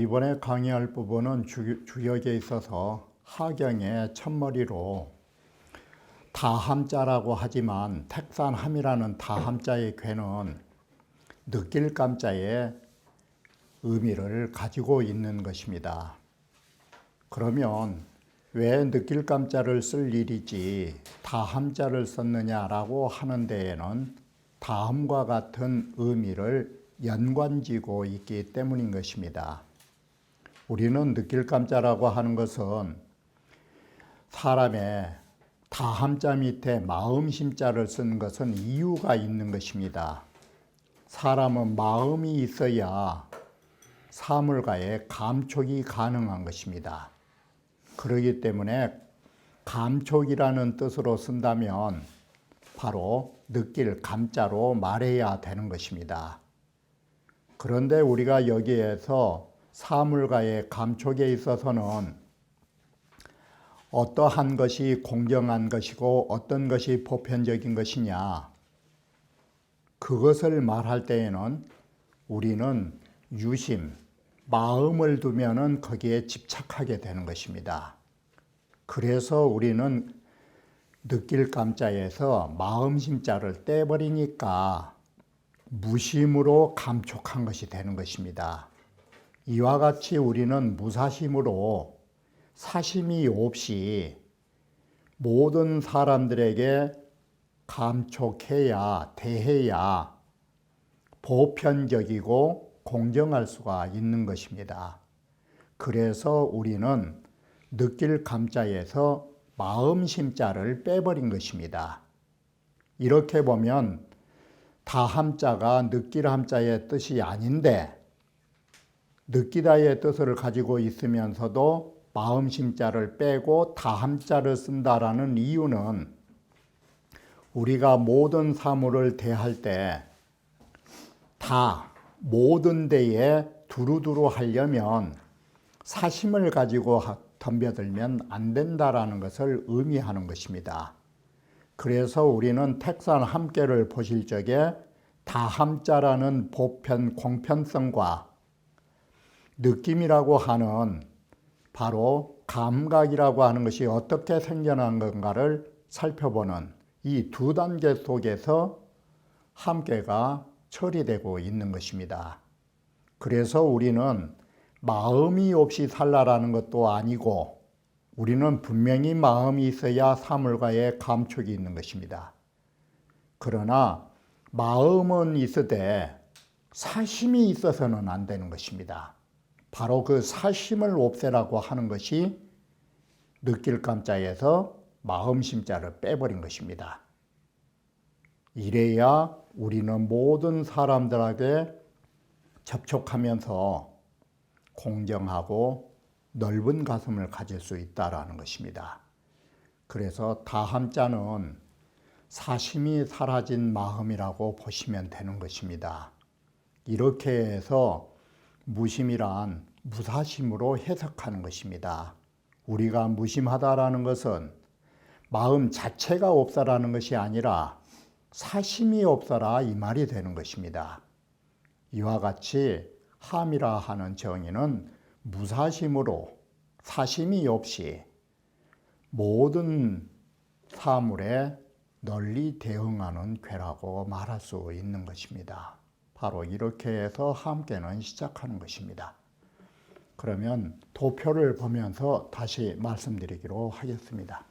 이번에 강의할 부분은 주역에 있어서 하경의 첫머리로 다함자라고 하지만 택산함이라는 다함자의 괴는 느낄 감자의 의미를 가지고 있는 것입니다. 그러면 왜 느낄 감자를 쓸 일이지 다함자를 썼느냐라고 하는 데에는 다음과 같은 의미를 연관지고 있기 때문인 것입니다. 우리는 느낄 감자라고 하는 것은 사람의 다함자 밑에 마음심자를 쓴 것은 이유가 있는 것입니다. 사람은 마음이 있어야 사물과의 감촉이 가능한 것입니다. 그렇기 때문에 감촉이라는 뜻으로 쓴다면 바로 느낄 감자로 말해야 되는 것입니다. 그런데 우리가 여기에서 사물과의 감촉에 있어서는 어떠한 것이 공정한 것이고 어떤 것이 보편적인 것이냐, 그것을 말할 때에는 우리는 유심, 마음을 두면은 거기에 집착하게 되는 것입니다. 그래서 우리는 느낄 감자에서 마음심자를 떼버리니까 무심으로 감촉한 것이 되는 것입니다. 이와 같이 우리는 무사심으로 사심이 없이 모든 사람들에게 감촉해야, 대해야 보편적이고 공정할 수가 있는 것입니다. 그래서 우리는 느낄 감자에서 마음심자를 빼버린 것입니다. 이렇게 보면 다함자가 느낄 함자의 뜻이 아닌데 느끼다의 뜻을 가지고 있으면서도 마음심자를 빼고 다함자를 쓴다라는 이유는 우리가 모든 사물을 대할 때 다 모든 데에 두루두루 하려면 사심을 가지고 덤벼들면 안 된다라는 것을 의미하는 것입니다. 그래서 우리는 택산 함께를 보실 적에 다함자라는 보편 공편성과 느낌이라고 하는 바로 감각이라고 하는 것이 어떻게 생겨난 건가를 살펴보는 이 두 단계 속에서 함께가 처리되고 있는 것입니다. 그래서 우리는 마음이 없이 살라라는 것도 아니고 우리는 분명히 마음이 있어야 사물과의 감촉이 있는 것입니다. 그러나 마음은 있으되 사심이 있어서는 안 되는 것입니다. 바로 그 사심을 없애라고 하는 것이 느낄 감자에서 마음심자를 빼버린 것입니다. 이래야 우리는 모든 사람들에게 접촉하면서 공정하고 넓은 가슴을 가질 수 있다라는 것입니다. 그래서 다함자는 사심이 사라진 마음이라고 보시면 되는 것입니다. 이렇게 해서 무심이란 무사심으로 해석하는 것입니다. 우리가 무심하다라는 것은 마음 자체가 없어라는 것이 아니라 사심이 없어라 이 말이 되는 것입니다. 이와 같이 함이라 하는 정의는 무사심으로 사심이 없이 모든 사물에 널리 대응하는 괴라고 말할 수 있는 것입니다. 바로 이렇게 해서 함께는 시작하는 것입니다. 그러면 도표를 보면서 다시 말씀드리기로 하겠습니다.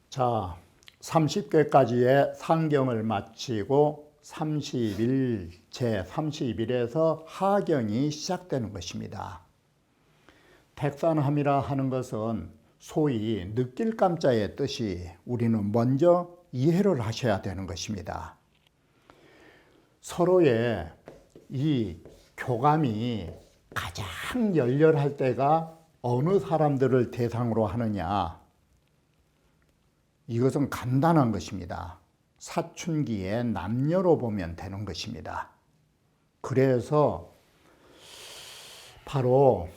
자, 30개까지의 상경을 마치고 30일, 제30일에서 하경이 시작되는 것입니다. 택산함이라 하는 것은 소위 느낄 감자의 뜻이 우리는 먼저 이해를 하셔야 되는 것입니다. 서로의 이 교감이 가장 열렬할 때가 어느 사람들을 대상으로 하느냐, 이것은 간단한 것입니다. 사춘기의 남녀로 보면 되는 것입니다. 그래서 바로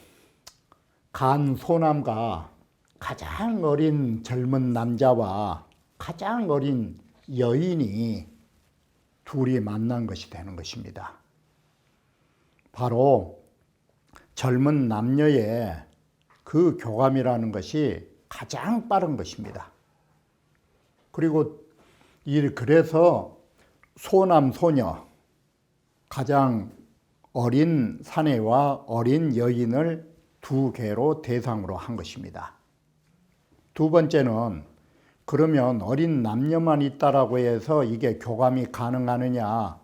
간소남과 가장 어린 젊은 남자와 가장 어린 여인이 둘이 만난 것이 되는 것입니다. 바로 젊은 남녀의 그 교감이라는 것이 가장 빠른 것입니다. 그리고 그래서 소남 소녀, 가장 어린 사내와 어린 여인을 두 개로 대상으로 한 것입니다. 두 번째는 그러면 어린 남녀만 있다라고 해서 이게 교감이 가능하느냐?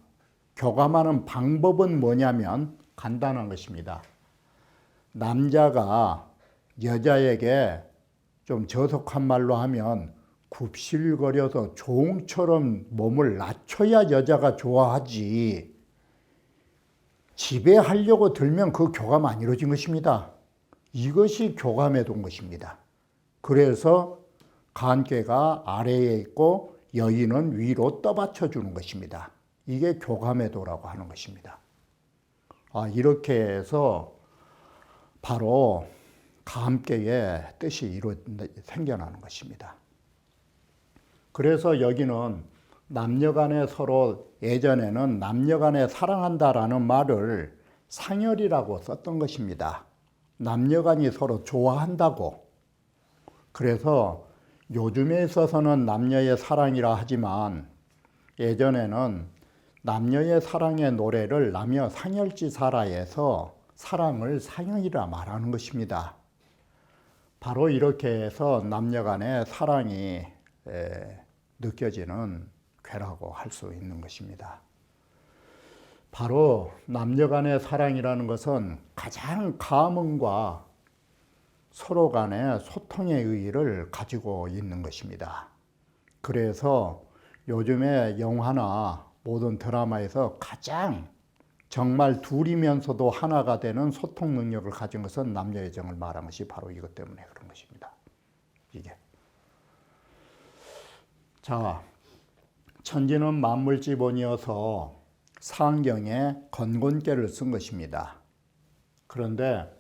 교감하는 방법은 뭐냐면 간단한 것입니다. 남자가 여자에게 좀 저속한 말로 하면 굽실거려서 종처럼 몸을 낮춰야 여자가 좋아하지, 지배하려고 들면 그 교감 안 이루어진 것입니다. 이것이 교감의 동 것입니다. 그래서 간꾀가 아래에 있고 여인은 위로 떠받쳐 주는 것입니다. 이게 교감의 도라고 하는 것입니다. 이렇게 해서 바로 간꾀의 뜻이 생겨나는 것입니다. 그래서 여기는 남녀간에 서로, 예전에는 남녀간에 사랑한다라는 말을 상열이라고 썼던 것입니다. 남녀간이 서로 좋아한다고. 그래서 요즘에 있어서는 남녀의 사랑이라 하지만 예전에는 남녀의 사랑의 노래를 남녀 상열지사라에서 사랑을 상열이라 말하는 것입니다. 바로 이렇게 해서 남녀간의 사랑이 느껴지는 괴라고 할 수 있는 것입니다. 바로 남녀간의 사랑이라는 것은 가장 감흥과 서로 간의 소통의 의의를 가지고 있는 것입니다. 그래서 요즘에 영화나 모든 드라마에서 가장 정말 둘이면서도 하나가 되는 소통 능력을 가진 것은 남녀의 정을 말한 것이 바로 이것 때문에 그런 것입니다. 이게. 자, 천지는 만물지본이어서 상경에 건곤계를 쓴 것입니다. 그런데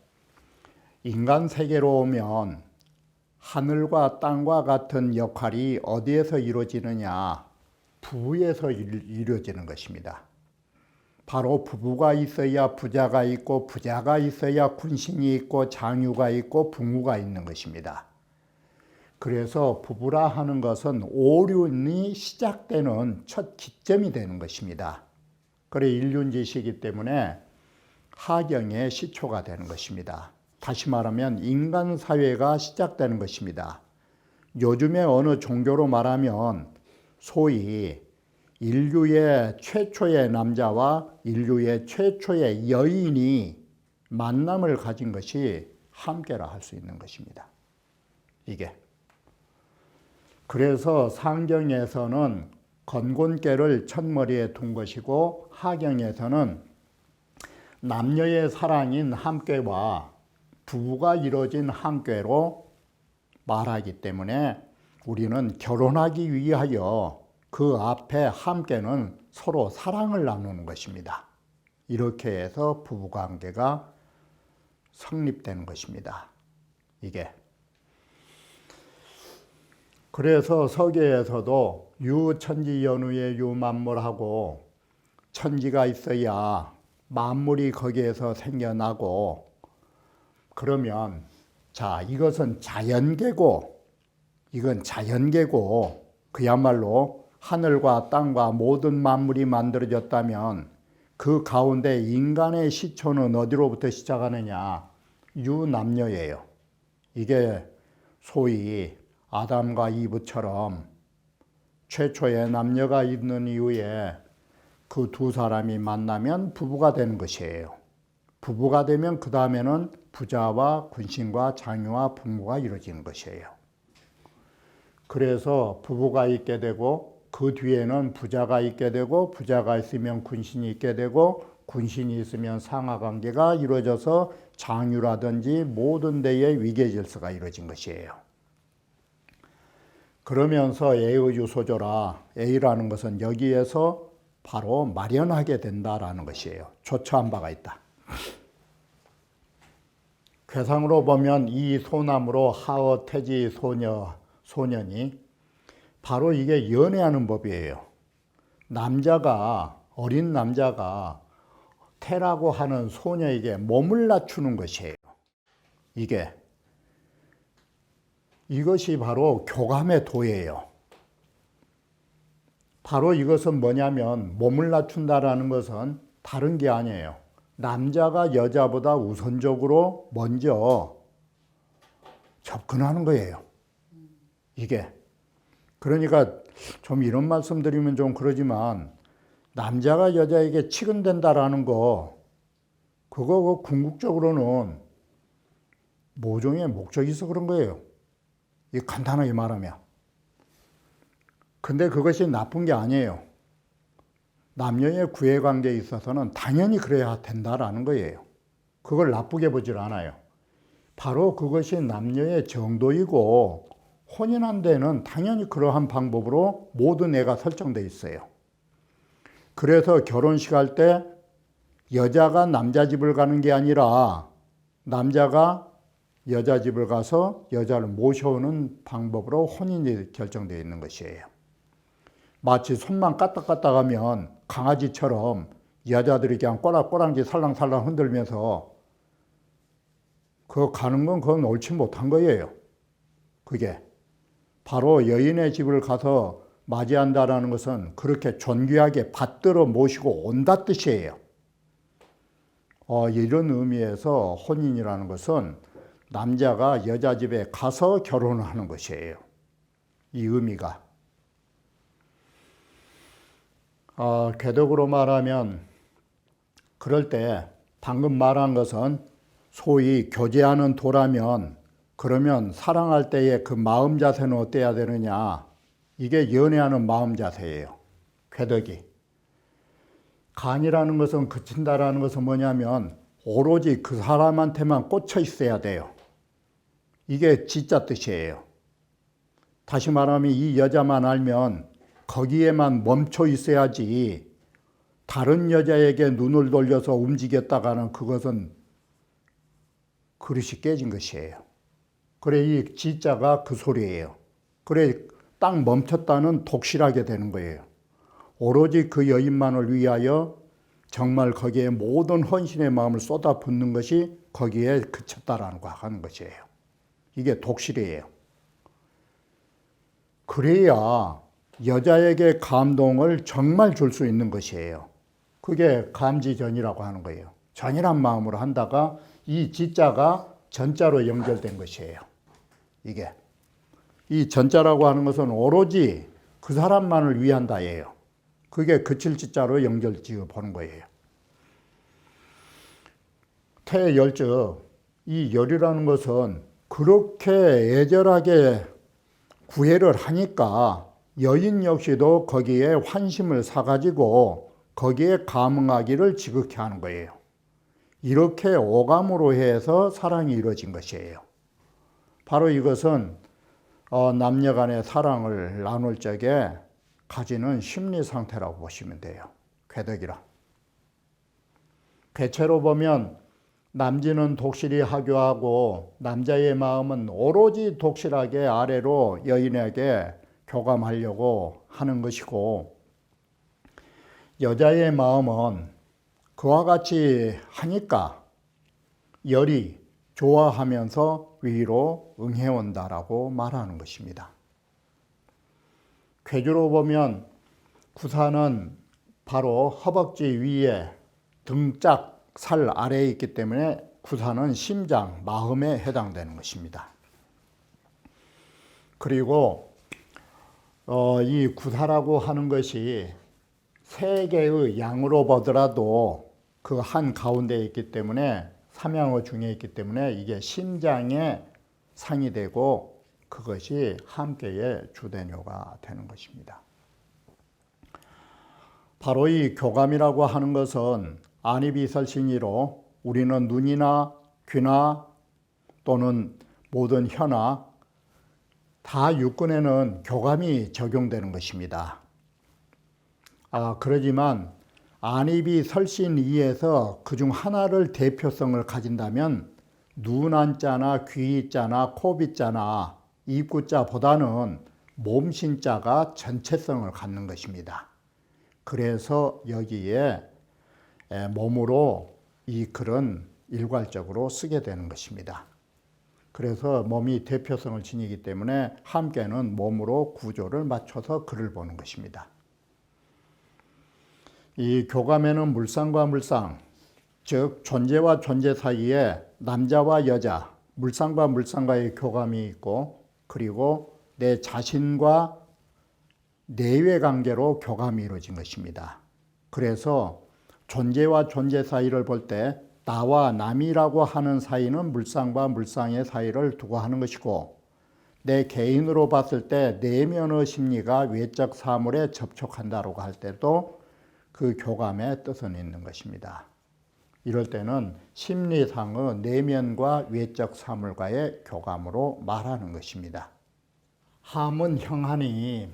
인간 세계로 오면 하늘과 땅과 같은 역할이 어디에서 이루어지느냐? 부에서 이루어지는 것입니다. 바로 부부가 있어야 부자가 있고, 부자가 있어야 군신이 있고, 장유가 있고, 붕우가 있는 것입니다. 그래서 부부라 하는 것은 오륜이 시작되는 첫 기점이 되는 것입니다. 그래 일륜지시이기 때문에 하경의 시초가 되는 것입니다. 다시 말하면 인간 사회가 시작되는 것입니다. 요즘에 어느 종교로 말하면 소위 인류의 최초의 남자와 인류의 최초의 여인이 만남을 가진 것이 함께라 할 수 있는 것입니다. 이게. 그래서 상경에서는 건곤계를 첫머리에 둔 것이고 하경에서는 남녀의 사랑인 함께와 부부가 이루어진 함께로 말하기 때문에 우리는 결혼하기 위하여 그 앞에 함께는 서로 사랑을 나누는 것입니다. 이렇게 해서 부부관계가 성립되는 것입니다. 이게. 그래서 서계에서도 유천지연우의 유만물하고 천지가 있어야 만물이 거기에서 생겨나고, 그러면 자, 이것은 자연계고, 이건 자연계고, 그야말로 하늘과 땅과 모든 만물이 만들어졌다면 그 가운데 인간의 시초는 어디로부터 시작하느냐? 유남녀예요. 이게 소위 아담과 이브처럼 최초의 남녀가 있는 이후에 그 두 사람이 만나면 부부가 되는 것이에요. 부부가 되면 그 다음에는 부자와 군신과 장유와 붕우가 이루어지는 것이에요. 그래서 부부가 있게 되고 그 뒤에는 부자가 있게 되고, 부자가 있으면 군신이 있게 되고, 군신이 있으면 상하관계가 이루어져서 장유라든지 모든 데에 위계질서가 이루어진 것이에요. 그러면서 A의 유소조라, A라는 것은 여기에서 바로 마련하게 된다라는 것이에요. 조처한 바가 있다. 괴상으로 보면 이 소나무로 하어 태지 소년이 바로 이게 연애하는 법이에요. 어린 남자가 태라고 하는 소녀에게 몸을 낮추는 것이에요. 이것이 바로 교감의 도예요. 바로 이것은 뭐냐면 몸을 낮춘다라는 것은 다른 게 아니에요. 남자가 여자보다 우선적으로 먼저 접근하는 거예요. 그러니까 좀 이런 말씀 드리면 좀 그러지만 남자가 여자에게 치근댄다라는 거, 그거 궁극적으로는 모종의 목적이 있어 그런 거예요. 간단하게 말하면. 근데 그것이 나쁜 게 아니에요. 남녀의 구애관계에 있어서는 당연히 그래야 된다라는 거예요. 그걸 나쁘게 보질 않아요. 바로 그것이 남녀의 정도이고 혼인한 데는 당연히 그러한 방법으로 모든 애가 설정돼 있어요. 그래서 결혼식 할 때 여자가 남자 집을 가는 게 아니라 남자가 여자 집을 가서 여자를 모셔오는 방법으로 혼인이 결정되어 있는 것이에요. 마치 손만 까딱까딱 하면 강아지처럼 여자들이 그냥 꼬랑꼬랑지 살랑살랑 흔들면서 그거 가는 건 그건 옳지 못한 거예요. 그게 바로 여인의 집을 가서 맞이한다라는 것은 그렇게 존귀하게 받들어 모시고 온다 뜻이에요. 이런 의미에서 혼인이라는 것은 남자가 여자 집에 가서 결혼을 하는 것이에요. 이 의미가. 궤덕으로 말하면 그럴 때 방금 말한 것은 소위 교제하는 도라면 그러면 사랑할 때의 그 마음 자세는 어때야 되느냐. 이게 연애하는 마음 자세예요. 궤덕이. 간이라는 것은 그친다라는 것은 뭐냐면 오로지 그 사람한테만 꽂혀 있어야 돼요. 이게 지자 뜻이에요. 다시 말하면 이 여자만 알면 거기에만 멈춰 있어야지 다른 여자에게 눈을 돌려서 움직였다가는 그것은 그릇이 깨진 것이에요. 그래 이 지자가 그 소리예요. 그래 딱 멈췄다는 독실하게 되는 거예요. 오로지 그 여인만을 위하여 정말 거기에 모든 헌신의 마음을 쏟아붓는 것이 거기에 그쳤다라는 거 하는 것이에요. 이게 독실이에요. 그래야 여자에게 감동을 정말 줄 수 있는 것이에요. 그게 감지전이라고 하는 거예요. 전이란 마음으로 한다가 이 지자가 전자로 연결된 것이에요. 이 전자라고 하는 것은 오로지 그 사람만을 위한다예요. 그게 그칠 지자로 연결 지어 보는 거예요. 태열즉 이 열이라는 것은 그렇게 애절하게 구애를 하니까 여인 역시도 거기에 환심을 사가지고 거기에 감응하기를 지극히 하는 거예요. 이렇게 오감으로 해서 사랑이 이루어진 것이에요. 바로 이것은 남녀 간의 사랑을 나눌 적에 가지는 심리 상태라고 보시면 돼요. 궤덕이라. 궤체로 보면 남진은 독실히 하교하고 남자의 마음은 오로지 독실하게 아래로 여인에게 교감하려고 하는 것이고 여자의 마음은 그와 같이 하니까 열이 좋아하면서 위로 응해온다라고 말하는 것입니다. 궤주로 보면 구사는 바로 허벅지 위에 등짝 살 아래에 있기 때문에 구사는 심장, 마음에 해당되는 것입니다. 그리고 이 구사라고 하는 것이 세 개의 양으로 보더라도 그 한 가운데에 있기 때문에 삼양어 중에 있기 때문에 이게 심장에 상이 되고 그것이 함께의 주대뇨가 되는 것입니다. 바로 이 교감이라고 하는 것은 안이비설신이로 우리는 눈이나 귀나 또는 모든 혀나 다 육군에는 교감이 적용되는 것입니다. 그러지만 안입이 설신이에서 그중 하나를 대표성을 가진다면 눈안자나 귀자나 코빗자나 입구자보다는 몸신자가 전체성을 갖는 것입니다. 그래서 여기에 몸으로 이 글은 일괄적으로 쓰게 되는 것입니다. 그래서 몸이 대표성을 지니기 때문에 함께는 몸으로 구조를 맞춰서 글을 보는 것입니다. 이 교감에는 물상과 물상, 즉 존재와 존재 사이에 남자와 여자, 물상과 물상과의 교감이 있고, 그리고 내 자신과 내외 관계로 교감이 이루어진 것입니다. 그래서 존재와 존재 사이를 볼 때 나와 남이라고 하는 사이는 물상과 물상의 사이를 두고 하는 것이고, 내 개인으로 봤을 때 내면의 심리가 외적 사물에 접촉한다고 할 때도 그 교감의 뜻은 있는 것입니다. 이럴 때는 심리상의 내면과 외적 사물과의 교감으로 말하는 것입니다. 함은 형하니,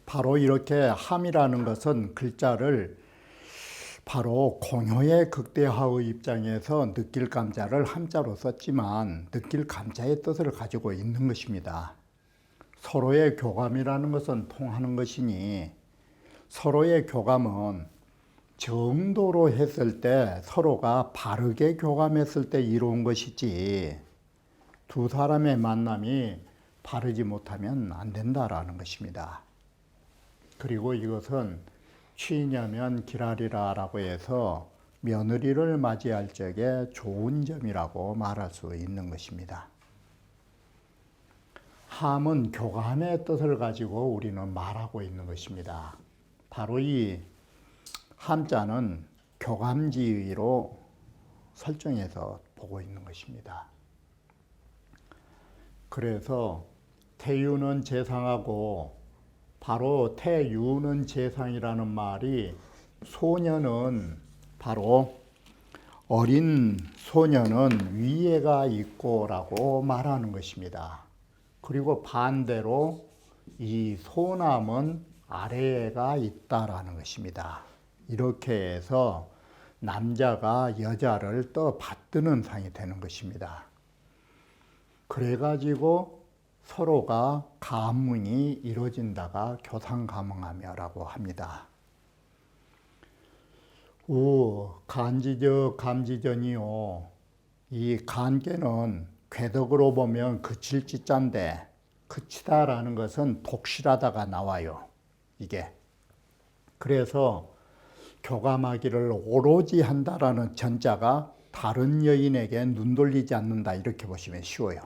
바로 이렇게 함이라는 것은 글자를 바로 공효의 극대화의 입장에서 느낄 감자를 함자로 썼지만 느낄 감자의 뜻을 가지고 있는 것입니다. 서로의 교감이라는 것은 통하는 것이니, 서로의 교감은 정도로 했을 때 서로가 바르게 교감했을 때 이루어진 것이지, 두 사람의 만남이 바르지 못하면 안 된다라는 것입니다. 그리고 이것은 취녀면 기라리라 라고 해서 며느리를 맞이할 적에 좋은 점이라고 말할 수 있는 것입니다. 함은 교감의 뜻을 가지고 우리는 말하고 있는 것입니다. 바로 이 함자는 교감지위로 설정해서 보고 있는 것입니다. 그래서 태유는 재상하고, 바로 태유는 재상이라는 말이 소녀는 바로 어린 소녀는 위에가 있고 라고 말하는 것입니다. 그리고 반대로 이 소남은 아래에가 있다라는 것입니다. 이렇게 해서 남자가 여자를 또 받드는 상이 되는 것입니다. 그래가지고 서로가 가문이 이루어진다가 교상가문하며라고 합니다. 간지적 감지전이요. 이 간계는 궤덕으로 보면 그칠 지자인데, 그치다라는 것은 독실하다가 나와요. 이게. 그래서 교감하기를 오로지 한다라는 전자가 다른 여인에게 눈 돌리지 않는다, 이렇게 보시면 쉬워요.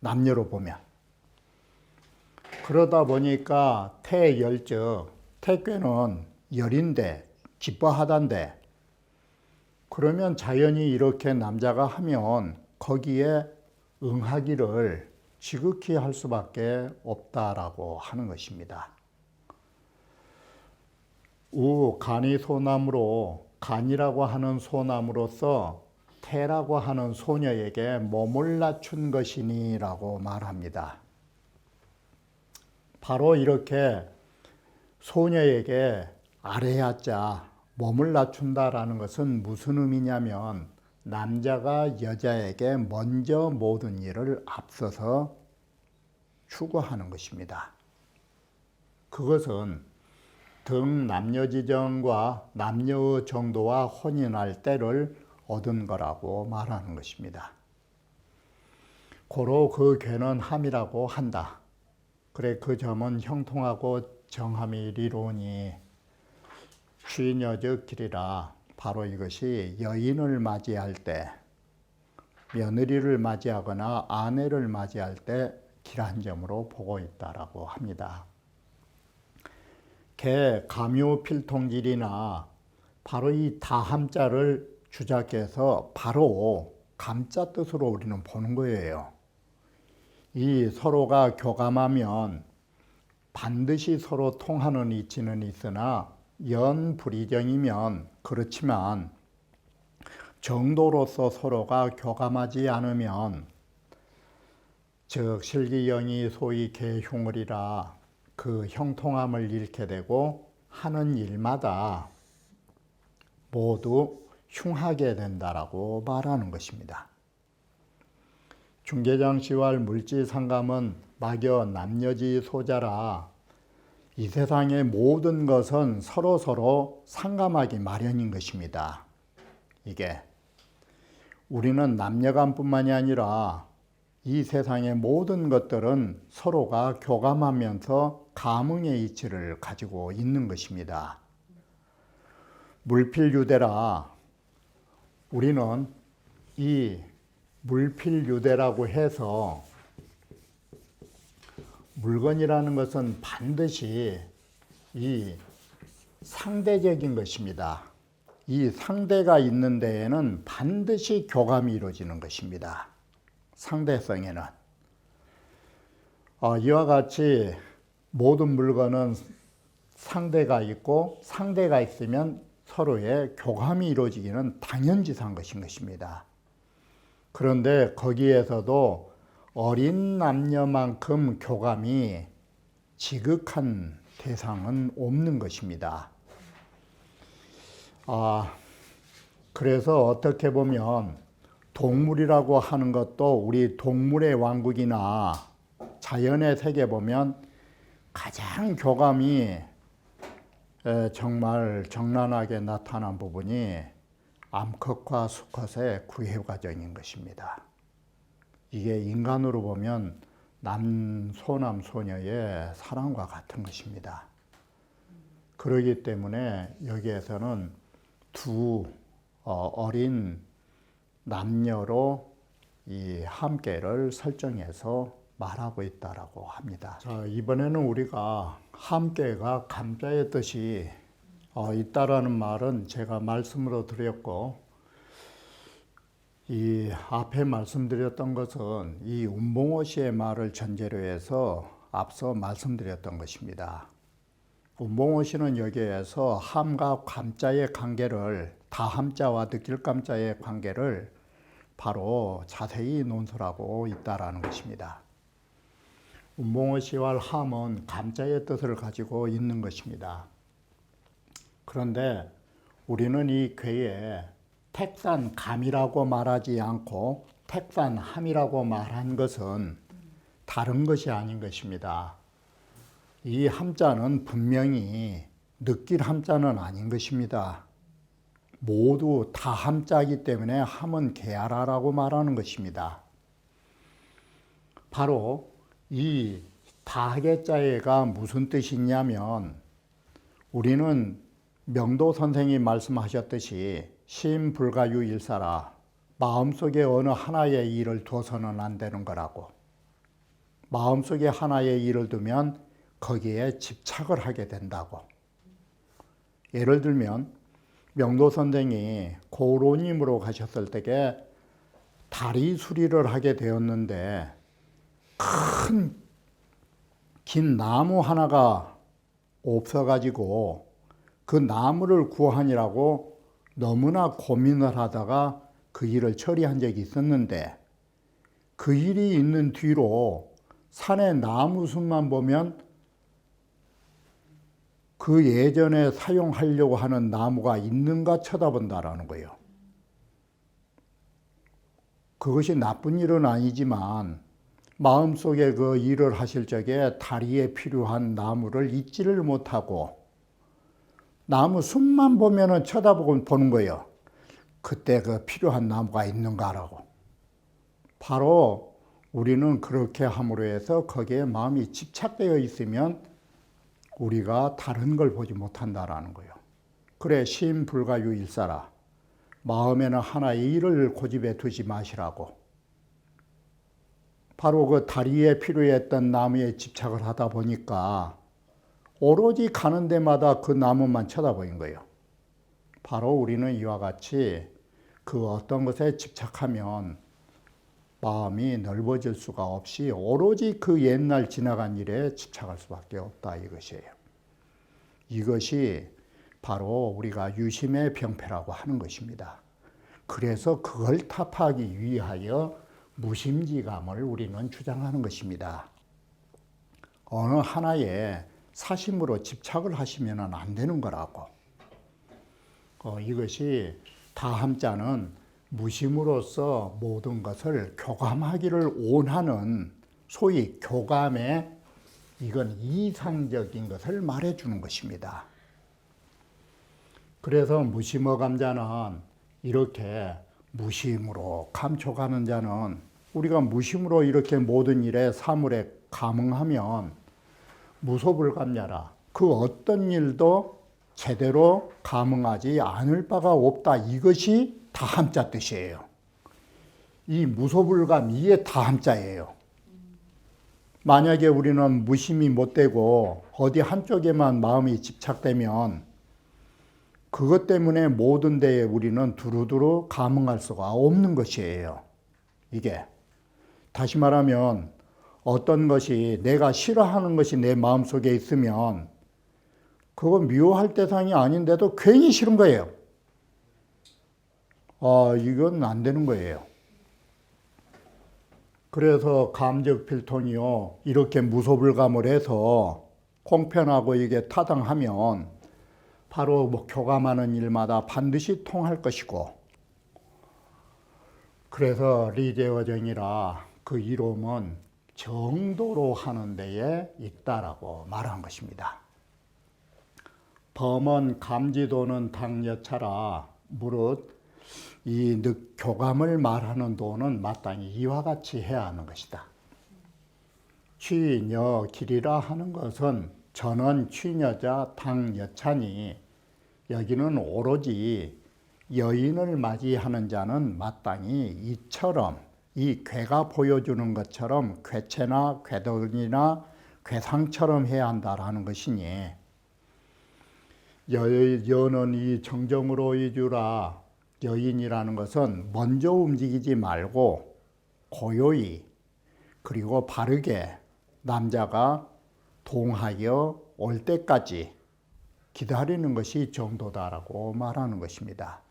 남녀로 보면. 그러다 보니까 태열적, 태괴는 열인데, 기뻐하단데, 그러면 자연히 이렇게 남자가 하면 거기에 응하기를 지극히 할 수밖에 없다라고 하는 것입니다. 간이 소나무로, 간이라고 하는 소나무로서 태라고 하는 소녀에게 몸을 낮춘 것이니라고 말합니다. 바로 이렇게 소녀에게 아래하자 몸을 낮춘다라는 것은 무슨 의미냐면, 남자가 여자에게 먼저 모든 일을 앞서서 추구하는 것입니다. 그것은 등 남녀지정과 남녀의 정도와 혼인할 때를 얻은 거라고 말하는 것입니다. 고로 그 괴는 함이라고 한다. 그래, 그 점은 형통하고 정함이 이로우니 취녀적 길이라. 바로 이것이 여인을 맞이할 때, 며느리를 맞이하거나 아내를 맞이할 때 길한 점으로 보고 있다라고 합니다. 개 감요필통질이나, 바로 이 다함자를 주작해서 바로 감자 뜻으로 우리는 보는 거예요. 이 서로가 교감하면 반드시 서로 통하는 이치는 있으나 연불이정이면 그렇지만, 정도로서 서로가 교감하지 않으면 즉 실기영이 소위 개흉을이라 그 형통함을 잃게 되고 하는 일마다 모두 흉하게 된다라고 말하는 것입니다. 중개장시왈 물지상감은 막여 남녀지 소자라 이 세상의 모든 것은 서로 상감하기 마련인 것입니다. 이게 우리는 남녀간뿐만이 아니라 이 세상의 모든 것들은 서로가 교감하면서 감흥의 이치를 가지고 있는 것입니다. 물필유대라 우리는 이 물필유대라고 해서 물건이라는 것은 반드시 이 상대적인 것입니다. 이 상대가 있는 데에는 반드시 교감이 이루어지는 것입니다. 상대성에는. 이와 같이 모든 물건은 상대가 있고 상대가 있으면 서로의 교감이 이루어지기는 당연지사한 것인 것입니다. 그런데 거기에서도 어린 남녀만큼 교감이 지극한 대상은 없는 것입니다. 그래서 어떻게 보면 동물이라고 하는 것도 우리 동물의 왕국이나 자연의 세계 보면 가장 교감이 정말 정난하게 나타난 부분이 암컷과 수컷의 구애 과정인 것입니다. 이게 인간으로 보면 소남 소녀의 사랑과 같은 것입니다. 그러기 때문에 여기에서는 두 어린 남녀로 이 함께를 설정해서 말하고 있다라고 합니다. 자, 이번에는 우리가 함께가 감자의 뜻이 있다라는 말은 제가 말씀으로 드렸고, 이 앞에 말씀드렸던 것은 이 운봉호 씨의 말을 전제로 해서 앞서 말씀드렸던 것입니다. 운봉호 씨는 여기에서 함과 감자의 관계를, 다함자와 느낄감자의 관계를 바로 자세히 논설하고 있다라는 것입니다. 운봉호 씨와 함은 감자의 뜻을 가지고 있는 것입니다. 그런데 우리는 이 괴에 택산감이라고 말하지 않고 택산함이라고 말한 것은 다른 것이 아닌 것입니다. 이 함자는 분명히 느낄 함자는 아닌 것입니다. 모두 다 함자이기 때문에 함은 개하라라고 말하는 것입니다. 바로 이 다개자에가 무슨 뜻이냐면, 우리는 명도 선생이 말씀하셨듯이 시임불가유일사라, 마음속에 어느 하나의 일을 둬서는 안 되는 거라고. 마음속에 하나의 일을 두면 거기에 집착을 하게 된다고. 예를 들면 명도 선생이 고로님으로 가셨을 때에 다리 수리를 하게 되었는데 큰 긴 나무 하나가 없어가지고 그 나무를 구하니라고 너무나 고민을 하다가 그 일을 처리한 적이 있었는데, 그 일이 있는 뒤로 산에 나무숲만 보면 그 예전에 사용하려고 하는 나무가 있는가 쳐다본다라는 거예요. 그것이 나쁜 일은 아니지만 마음속에 그 일을 하실 적에 다리에 필요한 나무를 잊지를 못하고 나무 숲만 보면은 쳐다보고 보는 거예요. 그때 그 필요한 나무가 있는가라고. 바로 우리는 그렇게 함으로 해서 거기에 마음이 집착되어 있으면 우리가 다른 걸 보지 못한다라는 거예요. 그래, 시임불가유일사라. 마음에는 하나의 일을 고집해 두지 마시라고. 바로 그 다리에 필요했던 나무에 집착을 하다 보니까 오로지 가는 데마다 그 나무만 쳐다보인 거예요. 바로 우리는 이와 같이 그 어떤 것에 집착하면 마음이 넓어질 수가 없이 오로지 그 옛날 지나간 일에 집착할 수밖에 없다, 이것이에요. 이것이 바로 우리가 유심의 병폐라고 하는 것입니다. 그래서 그걸 타파하기 위하여 무심지감을 우리는 주장하는 것입니다. 어느 하나에 사심으로 집착을 하시면 안 되는 거라고. 이것이 다함자는 무심으로써 모든 것을 교감하기를 원하는 소위 교감의 이건 이상적인 것을 말해주는 것입니다. 그래서 무심어감자는 이렇게 무심으로 감촉하는 자는 우리가 무심으로 이렇게 모든 일에 사물에 감응하면 무소불감자라 그 어떤 일도 제대로 감응하지 않을 바가 없다. 이것이 다함자 뜻이에요. 이 무소불감 이게 다함자예요. 만약에 우리는 무심이 못되고 어디 한쪽에만 마음이 집착되면 그것 때문에 모든 데에 우리는 두루두루 감응할 수가 없는 것이에요. 이게 다시 말하면 어떤 것이 내가 싫어하는 것이 내 마음속에 있으면 그거 미워할 대상이 아닌데도 괜히 싫은 거예요. 이건 안 되는 거예요. 그래서 감적 필통이요 이렇게 무소불감을 해서 공편하고 이게 타당하면 바로 교감하는 일마다 반드시 통할 것이고, 그래서 리제어정이라 그 이름은 정도로 하는 데에 있다라고 말한 것입니다. 범은 감지도는 당여차라 무릇 이 교감을 말하는 도는 마땅히 이와 같이 해야 하는 것이다. 취녀 길이라 하는 것은 전원 취녀자 당여차니 여기는 오로지 여인을 맞이하는 자는 마땅히 이처럼 이 괴가 보여주는 것처럼 괴체나 괴덕이나 괴상처럼 해야 한다라는 것이니 여는 이 정정으로 이주라 여인이라는 것은 먼저 움직이지 말고 고요히 그리고 바르게 남자가 동하여 올 때까지 기다리는 것이 정도다라고 말하는 것입니다.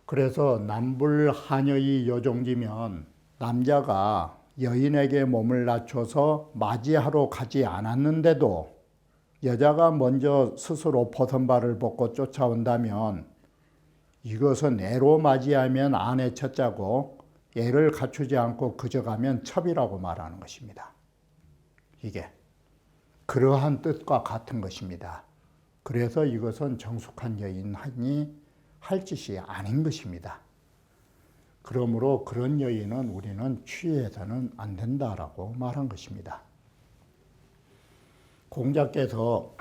그래서 남불하녀의 여종지면 남자가 여인에게 몸을 낮춰서 맞이하러 가지 않았는데도 여자가 먼저 스스로 벗은 벗고 쫓아온다면 이것은 애로 맞이하면 아내 첫자고 애를 갖추지 않고 그저가면 첩이라고 말하는 것입니다. 이게 그러한 뜻과 같은 것입니다. 그래서 이것은 정숙한 여인이 할 짓이 아닌 것입니다. 그러므로 그런 여인은 우리는 취해서는 안 된다라고 말한 것입니다. 공자께서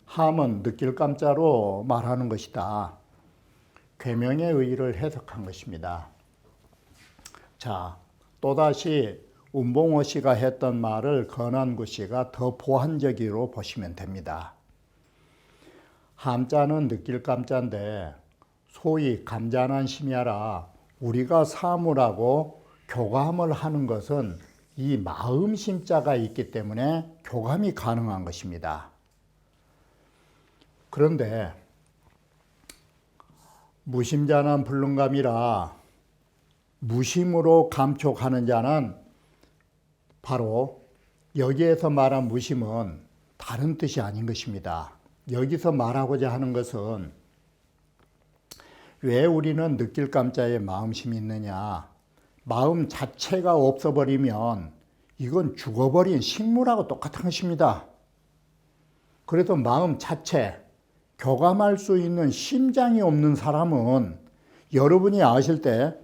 함은 느낄 감자로 말하는 것이다. 계명의 의의를 해석한 것입니다. 자, 또다시 운봉호 씨가 했던 말을 건안구 씨가 더 보완적으로 보시면 됩니다. 함자는 느낄 감자인데 소위 감자난 심야라 우리가 사물하고 교감을 하는 것은 이 마음 심자가 있기 때문에 교감이 가능한 것입니다. 그런데 무심자는 불능감이라 무심으로 감촉하는 자는 바로 여기에서 말한 무심은 다른 뜻이 아닌 것입니다. 여기서 말하고자 하는 것은 왜 우리는 느낄 감자에 마음심이 있느냐? 마음 자체가 없어버리면 이건 죽어버린 식물하고 똑같은 것입니다. 그래서 마음 자체, 교감할 수 있는 심장이 없는 사람은 여러분이 아실 때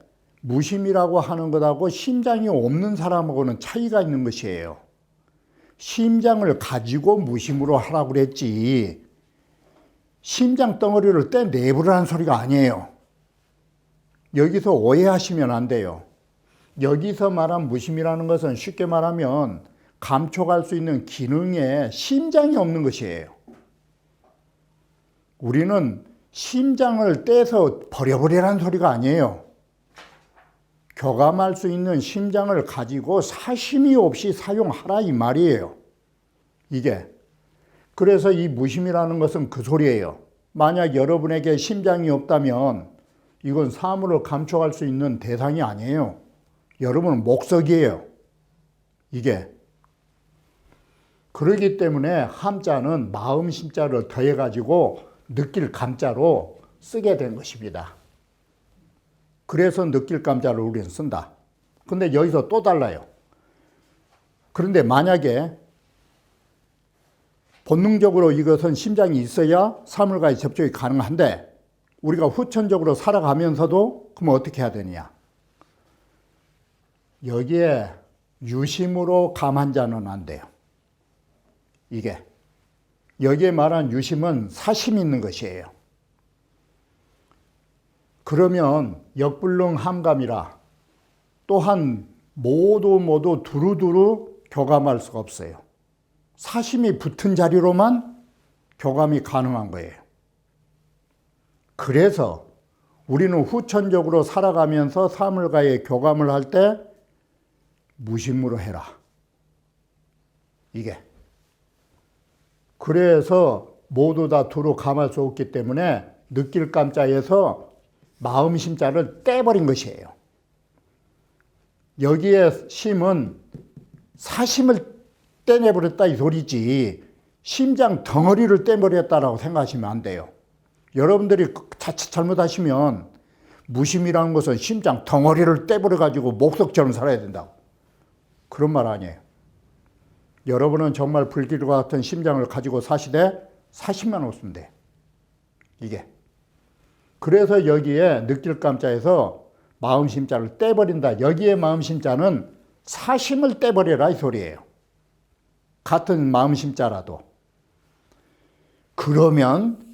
무심이라고 하는 것하고 심장이 없는 사람하고는 차이가 있는 것이에요. 심장을 가지고 무심으로 하라고 그랬지 심장 덩어리를 떼내부라는 소리가 아니에요. 여기서 오해하시면 안 돼요. 여기서 말한 무심이라는 것은 쉽게 말하면 감촉할 수 있는 기능에 심장이 없는 것이에요. 우리는 심장을 떼서 버려버리라는 소리가 아니에요. 교감할 수 있는 심장을 가지고 사심이 없이 사용하라 이 말이에요. 이게 그래서 이 무심이라는 것은 그 소리예요. 만약 여러분에게 심장이 없다면 이건 사물을 감춰갈 수 있는 대상이 아니에요. 여러분은 목석이에요. 이게. 그러기 때문에 함자는 마음 심자를 더해가지고 느낄 감자로 쓰게 된 것입니다. 그래서 느낄 감자를 우리는 쓴다. 근데 여기서 또 달라요. 그런데 만약에 본능적으로 이것은 심장이 있어야 사물과의 접촉이 가능한데 우리가 후천적으로 살아가면서도 그러면 어떻게 해야 되느냐? 여기에 유심으로 감한 자는 안 돼요. 이게. 여기에 말한 유심은 사심이 있는 것이에요. 그러면 역불능 함감이라 또한 모두 두루두루 교감할 수가 없어요. 사심이 붙은 자리로만 교감이 가능한 거예요. 그래서 우리는 후천적으로 살아가면서 사물과의 교감을 할 때 무심으로 해라. 이게. 그래서 모두 다 두루 감할 수 없기 때문에 느낄 감자에서 마음 심자를 떼버린 것이에요. 여기에 심은 사심을 떼내버렸다 이 소리지 심장 덩어리를 떼버렸다라고 생각하시면 안 돼요. 여러분들이 자칫 잘못하시면 무심이라는 것은 심장 덩어리를 떼버려가지고 목석처럼 살아야 된다고. 그런 말 아니에요. 여러분은 정말 불길과 같은 심장을 가지고 사시되 사심만 없으면 돼. 이게. 그래서 여기에 느낄 감자에서 마음 심자를 떼버린다. 여기에 마음 심자는 사심을 떼버려라 이 소리예요. 같은 마음 심자라도. 그러면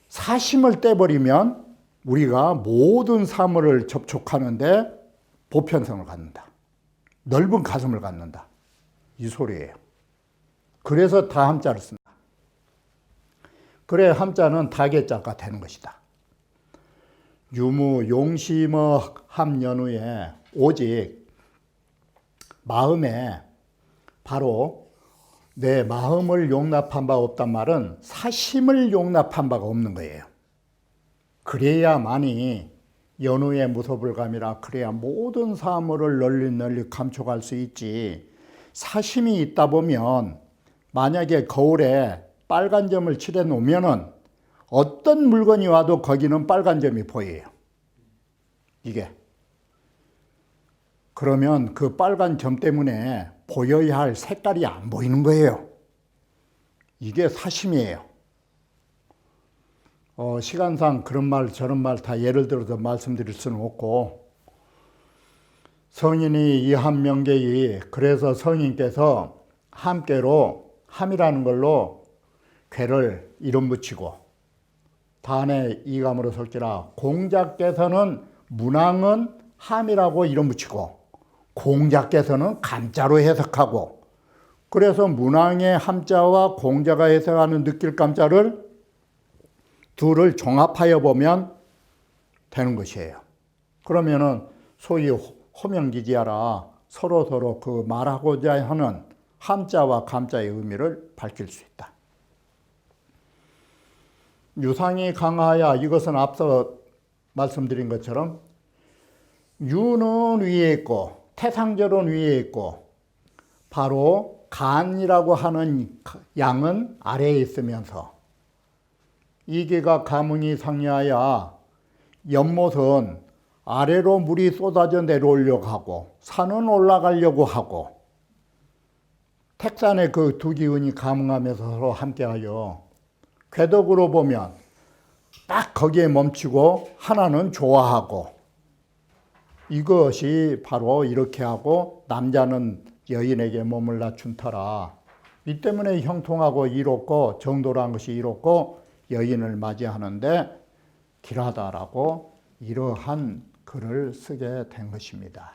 사심을 떼버리면 우리가 모든 사물을 접촉하는데 보편성을 갖는다. 넓은 가슴을 갖는다. 이 소리예요. 그래서 다 함자를 쓴다. 그래 함자는 다계자가 되는 것이다. 유무 용심어 함연후에 오직 마음에 바로 내 마음을 용납한 바 없단 말은 사심을 용납한 바가 없는 거예요. 그래야만이 연후의 무소불감이라 그래야 모든 사물을 널리 감춰갈 수 있지. 사심이 있다 보면 만약에 거울에 빨간 점을 칠해 놓으면은 어떤 물건이 와도 거기는 빨간 점이 보여요. 이게. 그러면 그 빨간 점 때문에 보여야 할 색깔이 안 보이는 거예요. 이게 사심이에요. 시간상 그런 말 저런 말 다 예를 들어서 말씀드릴 수는 없고 성인이 이함명계이 그래서 성인께서 함께로 함이라는 걸로 괴를 이름 붙이고 단에 이감으로 설기라 공자께서는 문왕은 함이라고 이름 붙이고 공자께서는 감자로 해석하고 그래서 문왕의 함자와 공자가 해석하는 느낄 감자를 둘을 종합하여 보면 되는 것이에요. 그러면은 소위 호명기지하라 서로 그 말하고자 하는 함자와 감자의 의미를 밝힐 수 있다. 유상이 강하야 이것은 앞서 말씀드린 것처럼 유는 위에 있고 태상절은 위에 있고 바로 간이라고 하는 양은 아래에 있으면서 이계가 가문이 상리하여 연못은 아래로 물이 쏟아져 내려오려고 하고 산은 올라가려고 하고 택산의 그 두 기운이 가뭉하면서 서로 함께하여 궤덕으로 보면 딱 거기에 멈추고 하나는 좋아하고 이것이 바로 이렇게 하고 남자는 여인에게 몸을 낮춘 터라. 이 때문에 형통하고 이롭고 정도란 것이 이롭고 여인을 맞이하는데 길하다라고 이러한 글을 쓰게 된 것입니다.